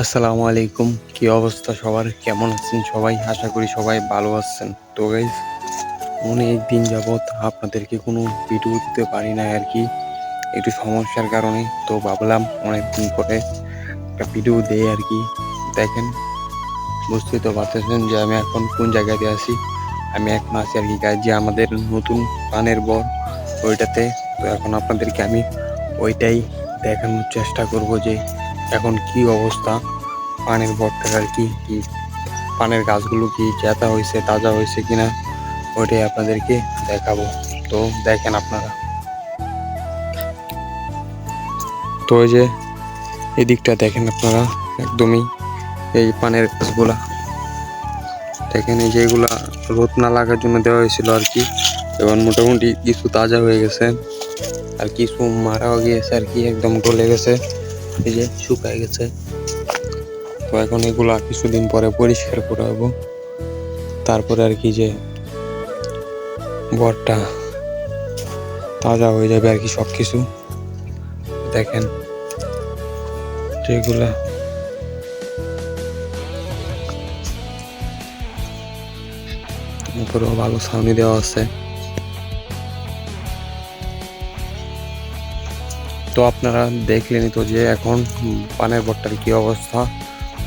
আসসালামু আলাইকুম। কি অবস্থা সবার? কেমন আছেন সবাই? আশা করি সবাই ভালো আছেন। তো গাইস, অনেক দিন যাবৎ আপনাদেরকে কোনো ভিডিও দিতে পারি না আর কি, একটু সমস্যার কারণে। তো ভাবলাম অনেক দিন পরে একটা ভিডিও দেই আর কি। দেখেন, বুঝতেই তো পারতেছেন যে আমি এখন কোন জায়গাতে আছি। আমি এখন আছি আর কি গাইস, যে আমাদের নতুন পানের বর ওইটাতে। তো এখন আপনাদেরকে আমি ওইটাই দেখানোর চেষ্টা করব যে এখন কি অবস্থা পানের বরটার আর কি। পানের গাছগুলো কি জেতা হয়েছে, তাজা হয়েছে কিনা, ওইটাই আপনাদেরকে দেখাবো। তো দেখেন আপনারা। তো ওই যে এদিকটা দেখেন আপনারা, একদমই এই পানের গাছগুলা দেখেন, এই যে এগুলা রোদ না লাগার জন্য দেওয়া হয়েছিল আর কি। এবং মোটামুটি কিছু তাজা হয়ে গেছে আর কিছু মারাও গিয়েছে আর কি, একদম গলে গেছে, এই যে শুকায় গেছে। তো এখন এগুলা কিছুদিন পরে পরিষ্কার করা হবো, তারপরে আর কি যে বরটা তাজা হয়ে যাবে আর কি সবকিছু। দেখেন যেগুলা উপরেও ভালো ছাউনি দেওয়া আছে। তো আপনারা দেখলেনই তো যে এখন পানের বটটার কি অবস্থা।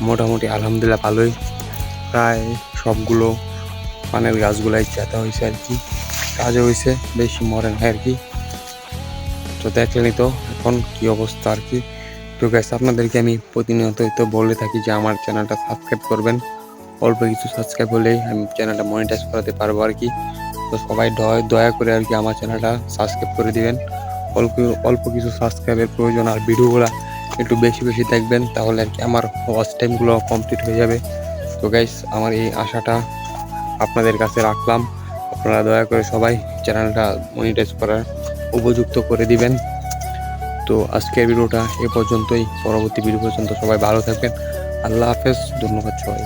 মোটামুটি আলহামদুলিল্লাহ ভালোই, প্রায় সবগুলো পানের গাছগুলাই চেতা হয়েছে আর কি, কাজে হয়েছে, বেশি মরে না আর কি। তো দেখলেনই তো এখন কি অবস্থা আর কি। তো গাইস, আপনাদেরকে আমি প্রতিনিয়তই তো বলে থাকি যে আমার চ্যানেলটা সাবস্ক্রাইব করবেন। অল্প কিছু সাবস্ক্রাইব হলেই আমি চ্যানেলটা মনিটাইজ করাতে পারবো আর কি। তো সবাই দয়া করে আর কি আমার চ্যানেলটা সাবস্ক্রাইব করে দিবেন। অল্প অল্প কিছু সাবস্ক্রাইবের প্রয়োজন, আর ভিডিওগুলো একটু বেশি বেশি দেখবেন, তাহলে আর কি আমার ওয়াচ টাইমগুলো কমপ্লিট হয়ে যাবে। তো গাইস, আমার এই আশাটা আপনাদের কাছে রাখলাম। আপনারা দয়া করে সবাই চ্যানেলটা মনিটাইজ করার উপযুক্ত করে দিবেন। তো আজকের ভিডিওটা এ পর্যন্তই। পরবর্তী ভিডিও পর্যন্ত সবাই ভালো থাকবেন। আল্লাহ হাফেজ। ধন্যবাদ সবাই।